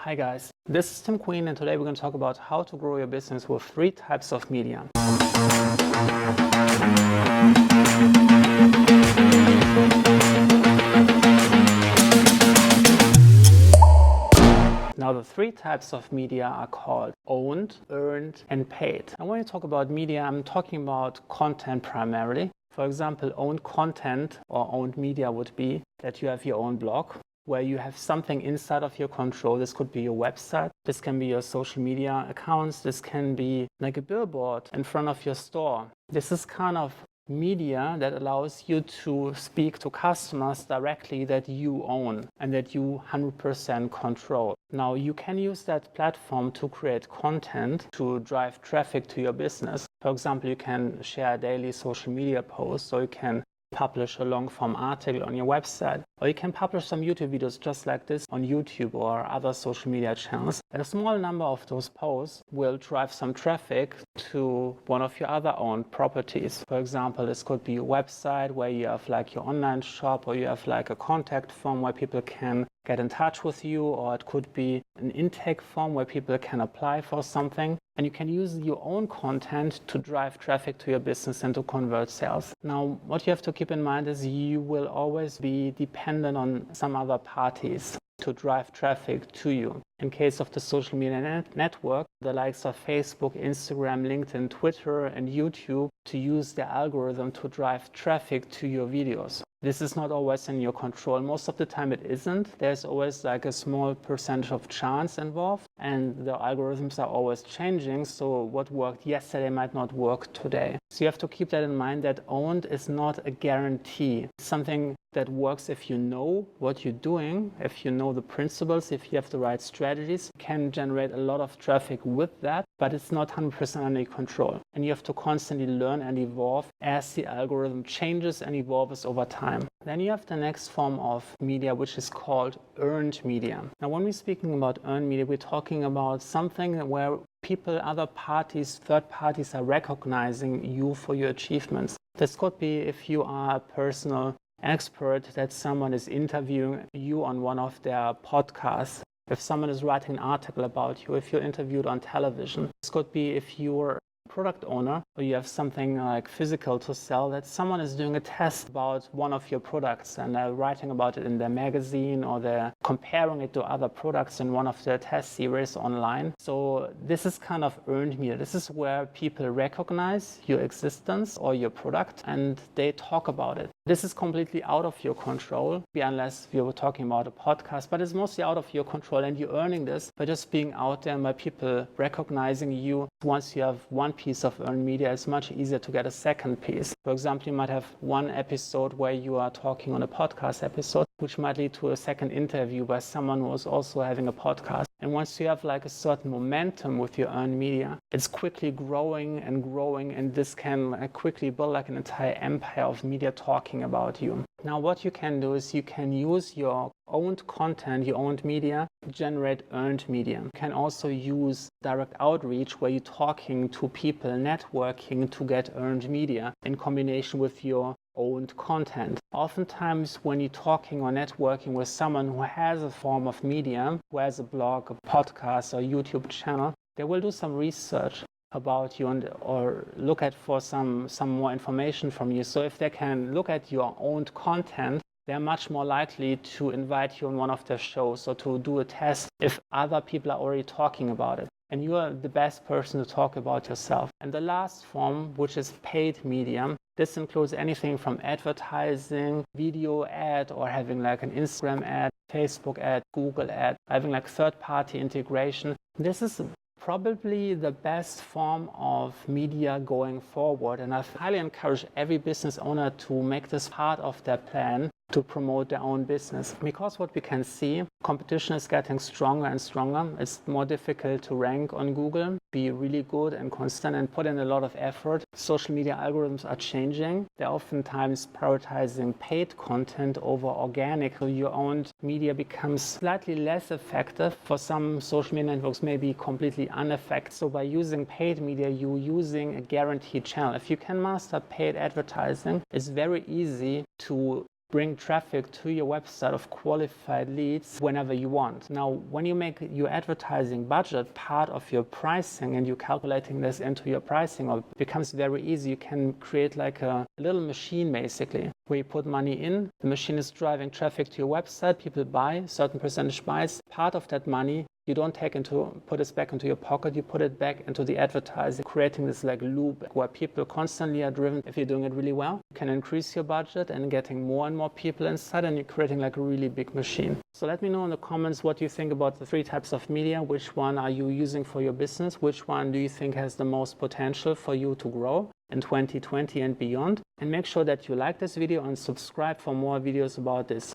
Hi guys, this is Tim Queen and today we're going to talk about how to grow your business with 3 types of media. Now the 3 types of media are called owned, earned and paid. And when you talk about media, I'm talking about content primarily. For example, owned content or owned media would be that you have your own blog, where you have something inside of your control. This could be your website, this can be your social media accounts, this can be like a billboard in front of your store. This is kind of media that allows you to speak to customers directly that you own and that you 100% control. Now you can use that platform to create content to drive traffic to your business. For example, you can share daily social media posts, or you can publish a long form article on your website, or you can publish some YouTube videos just like this on YouTube or other social media channels. And a small number of those posts will drive some traffic to one of your other owned properties. For example, this could be a website where you have like your online shop, or you have like a contact form where people can get in touch with you, or it could be an intake form where people can apply for something. And you can use your own content to drive traffic to your business and to convert sales. Now, what you have to keep in mind is you will always be dependent on some other parties to drive traffic to you. In case of the social media network, the likes of Facebook, Instagram, LinkedIn, Twitter, and YouTube, to use the algorithm to drive traffic to your videos. This is not always in your control. Most of the time it isn't. There's always like a small percentage of chance involved, and the algorithms are always changing. So what worked yesterday might not work today. So you have to keep that in mind, that owned is not a guarantee. It's something that works if you know what you're doing, if you know the principles, if you have the right strategies, can generate a lot of traffic with that, but it's not 100% under your control. And you have to constantly learn and evolve as the algorithm changes and evolves over time. Then you have the next form of media, which is called earned media. Now, when we're speaking about earned media, we're talking about something where people, other parties, third parties are recognizing you for your achievements. This could be if you are a personal expert, that someone is interviewing you on one of their podcasts, if someone is writing an article about you, if you're interviewed on television. This could be if you're a product owner or you have something like physical to sell, that someone is doing a test about one of your products and they're writing about it in their magazine, or they're comparing it to other products in one of their test series online. So this is kind of earned media. This is where people recognize your existence or your product and they talk about it. This is completely out of your control, unless we were talking about a podcast, but it's mostly out of your control, and you're earning this by just being out there and by people recognizing you. Once you have one piece of earned media, it's much easier to get a second piece. For example, you might have one episode where you are talking on a podcast episode, which might lead to a second interview by someone who is also having a podcast. And once you have like a certain momentum with your earned media, it's quickly growing, and this can quickly build like an entire empire of media talking about you. Now, what you can do is you can use your owned content, your owned media, to generate earned media. You can also use direct outreach, where you're talking to people, networking to get earned media in combination with your owned content. Oftentimes when you're talking or networking with someone who has a form of media, who has a blog, a podcast, or YouTube channel, they will do some research about you or look at for some more information from you. So if they can look at your owned content, they're much more likely to invite you on one of their shows or to do a test if other people are already talking about it. And you are the best person to talk about yourself. And the last form, which is paid media, this includes anything from advertising, video ad, or having like an Instagram ad, Facebook ad, Google ad, having like third-party integration. This is probably the best form of media going forward, and I highly encourage every business owner to make this part of their plan to promote their own business. Because what we can see, competition is getting stronger and stronger. It's more difficult to rank on Google, be really good and constant and put in a lot of effort. Social media algorithms are changing. They're oftentimes prioritizing paid content over organic. So your own media becomes slightly less effective. For some social media networks, maybe completely ineffective. So by using paid media, you're using a guaranteed channel. If you can master paid advertising, it's very easy to bring traffic to your website of qualified leads whenever you want. Now, when you make your advertising budget part of your pricing and you're calculating this into your pricing, it becomes very easy. You can create like a little machine basically, where you put money in, the machine is driving traffic to your website, people buy, certain percentage buys, part of that money you don't put it back into your pocket, you put it back into the advertising, creating this like loop where people constantly are driven. If you're doing it really well, you can increase your budget and getting more and more people inside, and you're creating like a really big machine. So let me know in the comments what you think about the 3 types of media. Which one are you using for your business? Which one do you think has the most potential for you to grow in 2020 and beyond? And make sure that you like this video and subscribe for more videos about this.